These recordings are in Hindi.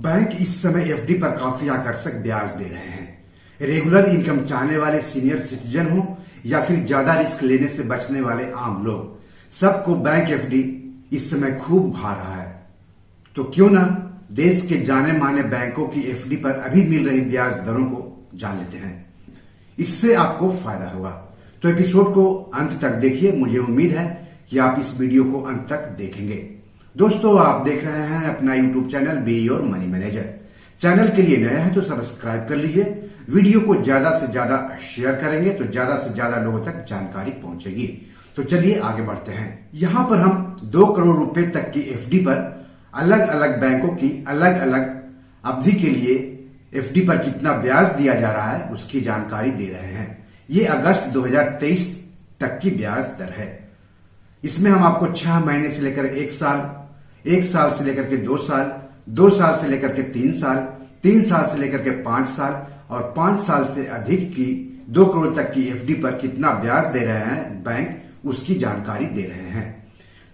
बैंक इस समय एफडी पर काफी आकर्षक ब्याज दे रहे हैं। रेगुलर इनकम चाहने वाले सीनियर सिटीजन हो या फिर ज्यादा रिस्क लेने से बचने वाले आम लोग, सबको बैंक एफडी इस समय खूब भा रहा है। तो क्यों ना देश के जाने माने बैंकों की एफडी पर अभी मिल रही ब्याज दरों को जान लेते हैं। इससे आपको फायदा होगा। तो एपिसोड को अंत तक देखिए। मुझे उम्मीद है कि आप इस वीडियो को अंत तक देखेंगे। दोस्तों, आप देख रहे हैं अपना YouTube channel be your money manager. Channel के लिए नया है तो सब्सक्राइब कर लीजिए। वीडियो को ज्यादा से ज्यादा शेयर करेंगे तो ज्यादा से ज्यादा लोगों तक जानकारी पहुंचेगी। तो चलिए आगे बढ़ते हैं। यहाँ पर हम 2 करोड़ रुपए तक की एफडी पर अलग अलग बैंकों की अलग अलग अवधि के लिए एफडी पर कितना ब्याज दिया जा रहा है उसकी जानकारी दे रहे हैं। ये अगस्त 2023 तक की ब्याज दर है। इसमें हम आपको 6 महीने से लेकर 1 साल, 1 साल से लेकर के 2 साल, 2 साल से लेकर के 3 साल, 3 साल से लेकर के 5 साल और 5 साल से अधिक की 2 करोड़ तक की एफडी पर कितना ब्याज दे रहे हैं बैंक, उसकी जानकारी दे रहे हैं।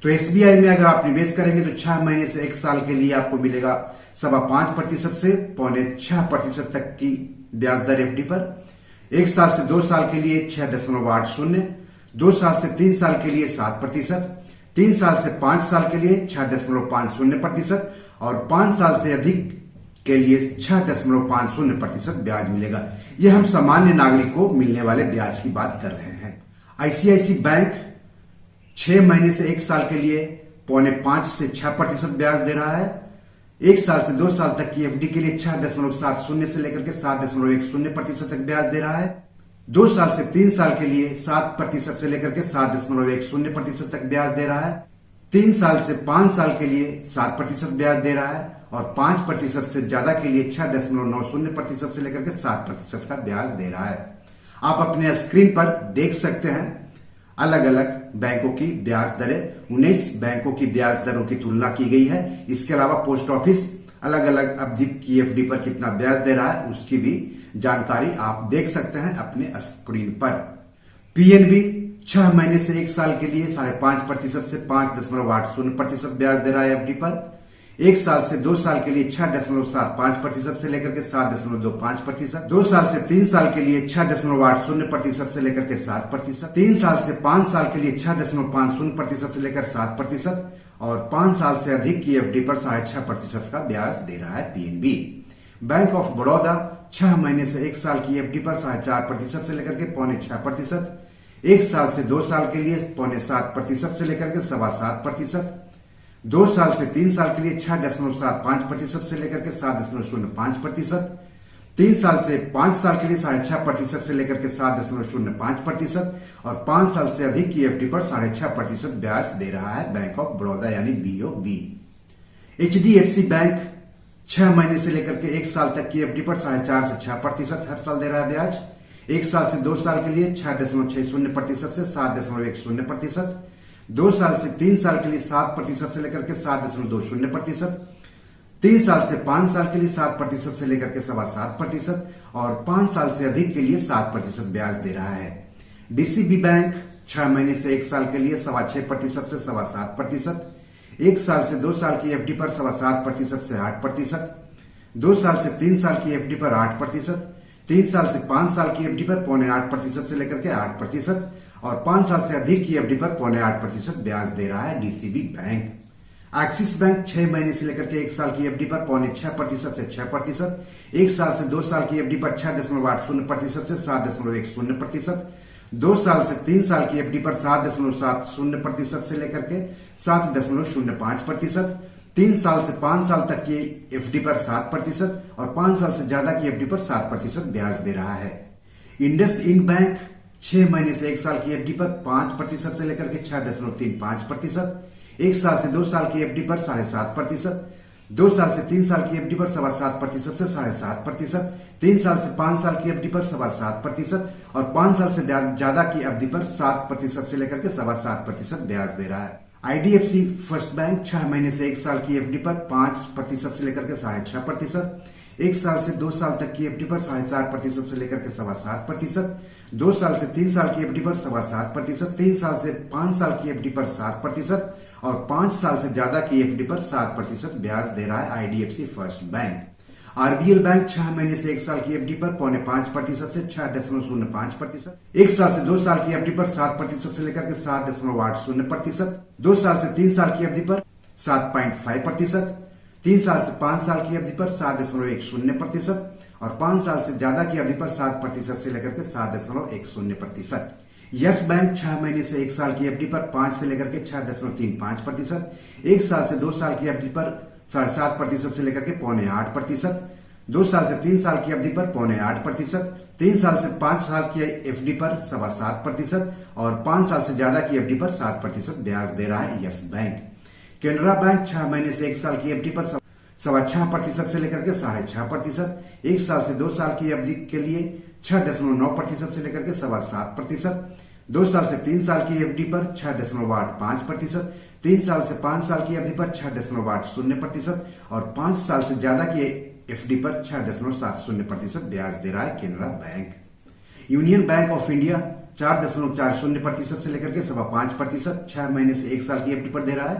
तो एसबीआई में अगर आप निवेश करेंगे तो 6 महीने से 1 साल के लिए आपको मिलेगा 5.25% से 6.25% तक की ब्याज दर एफडी पर। 1 साल से 2 साल के लिए 6.80, 2 साल से 3 साल के लिए 7%, 3 साल से 5 साल के लिए 6.50% और 5 साल से अधिक के लिए 6.50% ब्याज मिलेगा। यह हम सामान्य नागरिक को मिलने वाले ब्याज की बात कर रहे हैं। आईसीआईसी बैंक 6 महीने से 1 साल के लिए 5.25 से 6% ब्याज दे रहा है। 1 साल से 2 साल तक की एफडी के लिए 6.70 से लेकर के 7.10% तक ब्याज दे रहा है। 2 साल से 3 साल के लिए 7% से लेकर के 7.10% तक ब्याज दे रहा है। 3 साल से 5 साल के लिए 7% ब्याज दे रहा है और 5% से ज्यादा के लिए 6.90% से लेकर के 7% का ब्याज दे रहा है। आप अपने स्क्रीन पर देख सकते हैं अलग अलग बैंकों की ब्याज दरें। 19 बैंकों की ब्याज दरों की तुलना की गई है। इसके अलावा पोस्ट ऑफिस अलग अलग अवधि की एफडी पर कितना ब्याज दे रहा है उसकी भी जानकारी आप देख सकते हैं अपने स्क्रीन पर। पीएनबी 6 महीने से 1 साल के लिए 5.5% से 5.80% ब्याज दे रहा है एफडी पर। 1 साल से 2 साल के लिए 6.75% से लेकर के 7.25%, 2 साल से 3 साल के लिए 6.80% से लेकर के 7%, 3 साल से 5 साल के लिए 6.50% से लेकर 7% और 5 साल से अधिक की एफडी पर 6.5% का ब्याज दे रहा है पीएनबी। बैंक ऑफ बड़ौदा 6 महीने से 1 साल की एफडी पर 4.5% से लेकर के 6.25%, 1 साल से 2 साल के लिए 7.5% से लेकर के 7.25%, 2 साल से 3 साल के लिए 6.75% से लेकर के 7.05%, 3 साल से 5 साल के लिए 6.5% से लेकर के 7.05% और 5 साल से अधिक की एफडी पर 6.5% ब्याज दे रहा है बैंक ऑफ बड़ौदा यानी बीओबी। एचडीएफसी बैंक 6 महीने से लेकर के 1 साल तक की एफडी पर 4.5 से 6% हर साल दे रहा है ब्याज। 1 साल से 2 साल के लिए 6.60% से 7.10%, 2 साल से 3 साल के लिए 7% से लेकर के 7.20%, 3 साल से 5 साल के लिए 7% से लेकर के 7.25% और 5 साल से अधिक के लिए 7% ब्याज दे रहा है। डीसीबी बैंक 6 महीने से 1 साल के लिए 6.25% से 7.5%, 1 साल से 2 साल की एफडी पर 7.5% से 8%, 2 साल से 3 साल की एफडी पर 8%, 3 साल से 5 साल की एफडी पर 0.8% से लेकर के 8% और 5 साल से अधिक की एफडी पर 0.8% ब्याज दे रहा है डीसीबी बैंक। एक्सिस बैंक 6 महीने से लेकर के 1 साल की एफडी पर 0.6% से 6%, 1 साल से 2 साल की एफडी पर 6.80% से 7.10%, 2 साल से 3 साल की एफडी पर 7.70% से लेकर के 7.05%, 3 साल से 5 साल तक की एफडी पर 7% और 5 साल से ज्यादा की एफडी पर 7% ब्याज दे रहा है। इंडस इंड बैंक 6 महीने से 1 साल की एफडी पर 5% से लेकर के 6.35%, 1 साल से 2 साल की एफडी पर 7.5%, 2 साल से 3 साल की एफडी पर 7.5% से 7.5%, 3 साल से 5 साल की एफडी पर 7.5% और 5 साल से ज्यादा की अवधि पर 7% से लेकर के 7.5% ब्याज दे रहा है। आईडीएफसी फर्स्ट बैंक 6 महीने से 1 साल की एफडी पर 5% से लेकर के 6.5%, 1 साल से 2 साल तक की एफडी पर 4.5% से लेकर के 7.25%, 2 साल से 3 साल की एफडी पर 7.25%, 3 साल से 5 साल की एफडी पर 7% और 5 साल से ज्यादा की एफडी पर 7% ब्याज दे रहा है IDFC first bank. RBL bank 6 महीने से 1 साल की एफडी पर 5.5% से 6.05%, 1 साल से 2 साल की एफडी पर 7% से लेकर के 7.80%, 2 साल से 3 साल की एफडी पर 7.5%, 3 साल से 5 साल की अवधि पर 7.10% और 5 साल से ज्यादा की अवधि पर 7% से लेकर के 7.10%। यस बैंक 6 महीने से 1 साल की एफडी पर 5 से लेकर के 6.35%, 1 साल से 2 साल की अवधि पर 7.5% से लेकर के 7.8%, 2 साल से 3 साल की अवधि पर 8.5%, 3 साल से 5 साल की एफडी पर 7.25% और 5 साल से ज्यादा की एफडी पर 7% ब्याज दे रहा है यस बैंक। केनरा बैंक 6 महीने से 1 साल की एफडी पर 6.5% से लेकर के 6.5%, 1 साल से 2 साल की अवधि के लिए 6.9% से लेकर के 7.7%, 2 साल से 3 साल की एफडी पर 6.85%, 3 साल से 5 साल की अवधि पर 6.80% और 5 साल से ज्यादा की एफडी पर 6.70% ब्याज दे रहा है Canara bank. Union bank of India 4.40% से लेकर के 5.25%, 6 महीने से 1 साल की एफडी पर दे रहा है।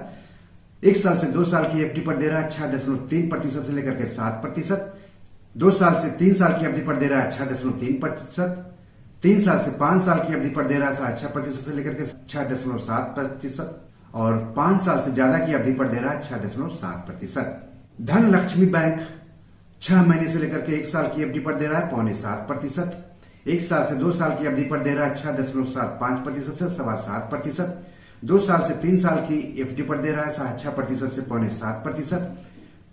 1 साल से 2 साल की एफडी पर दे रहा है 6.3% से लेकर के 7%, 2 साल से 3 साल की अवधि पर दे रहा है 6.3%, 3 साल से 5 साल की अवधि पर दे रहा है 6% से लेकर के 6.7% और 5 साल से ज्यादा की अवधि पर दे रहा है 6.7%। धन लक्ष्मी बैंक 6 महीने से लेकर के 1 साल की एफडी पर दे रहा है 7.5%, 1 साल से 2 साल की अवधि पर दे रहा है 6.75% से 7.7%, 2 साल से 3 साल की एफडी पर दे रहा है 6.5% से 7.5%,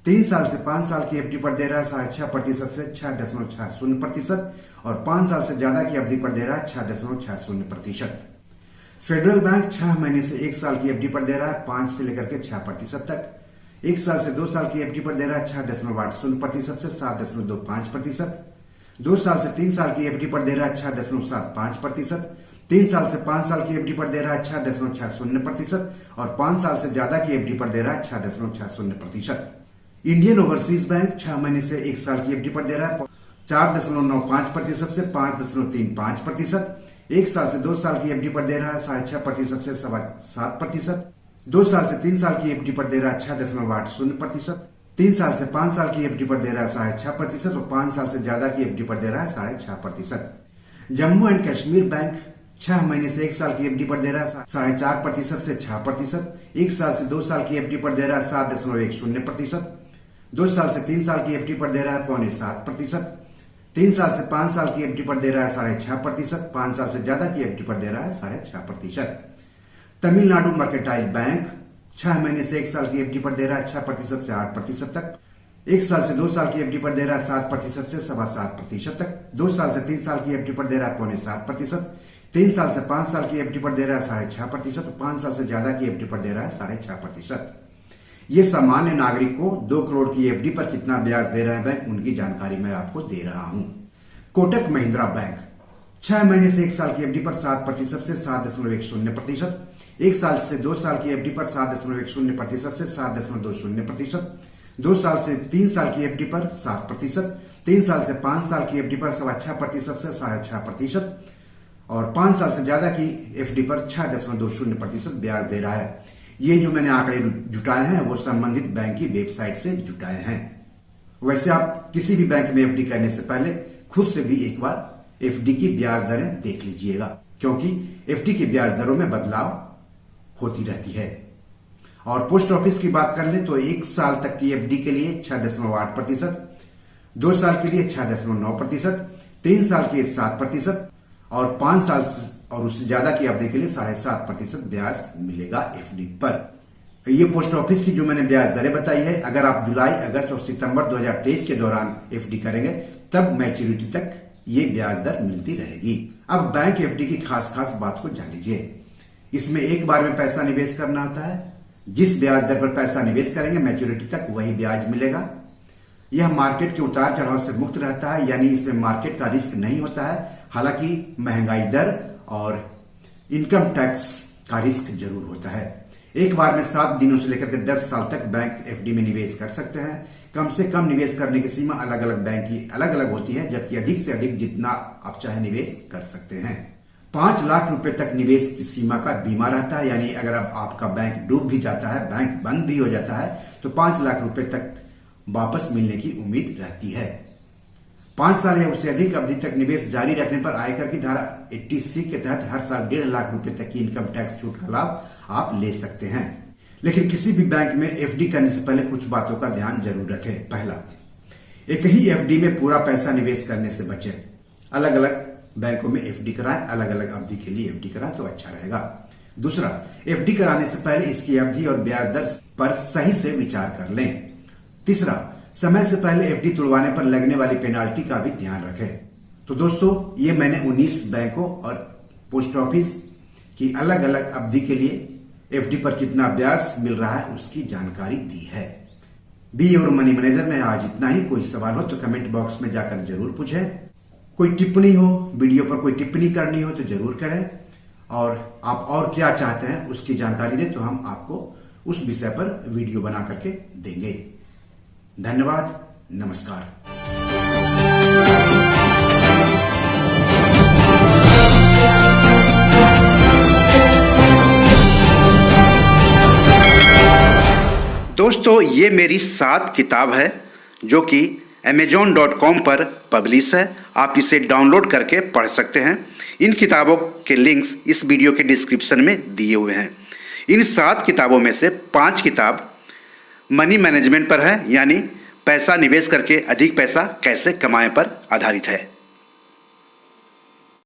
3 साल से 5 साल की एफडी पर दे रहा है 6.5% से 6.60% और 5 साल से ज्यादा की अवधि पर दे रहा है 6.60%। फेडरल बैंक 6 महीने से 1 साल की एफडी पर दे रहा है 5 से लेकर के 6% तक, 1 साल से 2 साल की एफडी पर दे रहा है 6.80% से 7.25%, 2 साल से 3 साल की एफडी पर दे रहा है 6.75%, 3 साल से 5 साल की एफडी पर दे रहा है 6.60% और 5 साल से ज्यादा की एफडी पर दे रहा है 6.60%। इंडियन ओवरसीज बैंक 6 महीने से 1 साल की एफडी पर दे रहा है 4.95% से 5.35%, 1 साल से 2 साल की एफडी पर दे रहा है 6.5% से 7%, 2 साल से 3 साल की एफडी पर दे रहा है 6.80%, 3 साल से 5 साल की एफडी पर दे रहा है 6.5% और 5 साल से ज्यादा की एफडी पर दे रहा है 6.5%। जम्मू एंड कश्मीर बैंक 6 महीने से 1 साल की एफडी पर दे रहा है 4.5% से 6%, 1 साल से 2 साल की एफडी पर दे रहा है 7.10%, 2 साल से 3 साल की एफडी पर दे रहा है 7.25%, 3 साल से 5 साल की एफडी पर दे रहा है 6.5%, 5 साल से ज्यादा की एफडी पर दे रहा है 6.5%। तमिलनाडु मर्केंटाइल बैंक 6 महीने से 1 साल की एफडी पर दे रहा है 6% से 8% तक, 1 साल से 2 साल की एफडी पर दे रहा है 7% से 7.25% तक, 2 साल से 3 साल की एफडी पर दे रहा है 7.5%, 3 साल से 5 साल की एफडी पर दे रहा है 6.5% और 5 साल से ज्यादा की एफडी पर दे रहा है 6.5%। ये सामान्य नागरिक को 2 करोड़ की एफडी पर कितना ब्याज दे रहा है बैंक, उनकी जानकारी मैं आपको दे रहा हूं। कोटक महिंद्रा बैंक 6 महीने से 1 साल की एफडी पर 7% से 7.10%, 1 साल से 2 साल की एफडी पर 7.10% से 7.20%, 2 साल से 3 साल की एफडी पर 7%, 3 साल से 5 साल की एफडी पर 6.5% से 6.5% और 5 साल से ज्यादा की एफडी पर 6.20% ब्याज दे रहा है। ये जो मैंने आंकड़े जुटाए हैं वो संबंधित बैंक की वेबसाइट से जुटाए हैं। वैसे आप किसी भी बैंक में एफडी करने से पहले खुद से भी एक बार एफडी की ब्याज दरें देख लीजिएगा, क्योंकि एफडी की ब्याज दरों में बदलाव होती रहती है। और पोस्ट ऑफिस की बात कर लें तो 1 साल तक की एफडी के लिए 6.8%, 2 साल के लिए 6.9%, 3 साल के 7% और 5 साल और उससे ज्यादा की अवधि के लिए 7.5% ब्याज मिलेगा एफडी पर। ये पोस्ट ऑफिस की जो मैंने ब्याज दरें बताई है, अगर आप जुलाई, अगस्त और सितंबर 2023 के दौरान एफडी करेंगे तब मैच्योरिटी तक ये ब्याज दर मिलती रहेगी। अब बैंक एफडी की खास बात को जान लीजिए। इसमें एक बार में पैसा निवेश करना होता है। जिस ब्याज दर पर पैसा निवेश करेंगे मैच्योरिटी तक वही ब्याज मिलेगा। यह मार्केट के उतार चढ़ाव से मुक्त रहता है, यानी इसमें मार्केट का रिस्क नहीं होता है। हालांकि महंगाई दर और इनकम टैक्स का रिस्क जरूर होता है। एक बार में 7 दिनों से लेकर के 10 साल तक बैंक एफडी में निवेश कर सकते हैं। कम से कम निवेश करने की सीमा अलग अलग बैंक की अलग अलग होती है, जबकि अधिक से अधिक जितना आप चाहे निवेश कर सकते हैं। 5 लाख रुपए तक निवेश की सीमा का बीमा रहता है, यानी अगर अब आपका बैंक डूब भी जाता है, बैंक बंद भी हो जाता है, तो 5 लाख रुपए तक वापस मिलने की उम्मीद रहती है। 5 साल या उससे अधिक अवधि तक निवेश जारी रखने पर आयकर की धारा 80C के तहत हर साल 1.5 लाख रुपए तक की इनकम टैक्स छूट का लाभ आप ले सकते हैं। लेकिन किसी भी बैंक में एफडी करने से पहले कुछ बातों का ध्यान जरूर रखें। पहला, एक ही एफडी में पूरा पैसा निवेश करने से बचें। अलग अलग बैंकों में एफडी कराएं, अलग अलग अवधि के लिए एफडी कराएं तो अच्छा रहेगा। दूसरा, एफडी कराने से पहले इसकी अवधि और ब्याज दर पर सही से विचार कर लें। तीसरा, समय से पहले एफडी तुड़वाने पर लगने वाली पेनाल्टी का भी ध्यान रखें। तो दोस्तों, ये मैंने 19 बैंकों और पोस्ट ऑफिस की अलग अलग अवधि के लिए एफडी पर कितना ब्याज मिल रहा है उसकी जानकारी दी है। बी और मनी मैनेजर में आज इतना ही। कोई सवाल हो तो कमेंट बॉक्स में जाकर जरूर पूछें। कोई टिप्पणी हो, वीडियो पर कोई टिप्पणी करनी हो तो जरूर करें, और आप और क्या चाहते हैं उसकी जानकारी दें तो हम आपको उस विषय पर वीडियो बना करके देंगे। धन्यवाद, नमस्कार। दोस्तों, ये मेरी 7 किताब है जो कि amazon.com पर पब्लिश है। आप इसे डाउनलोड करके पढ़ सकते हैं। इन किताबों के लिंक्स इस वीडियो के डिस्क्रिप्शन में दिए हुए हैं। इन 7 किताबों में से 5 किताब मनी मैनेजमेंट पर है, यानी पैसा निवेश करके अधिक पैसा कैसे कमाएं पर आधारित है।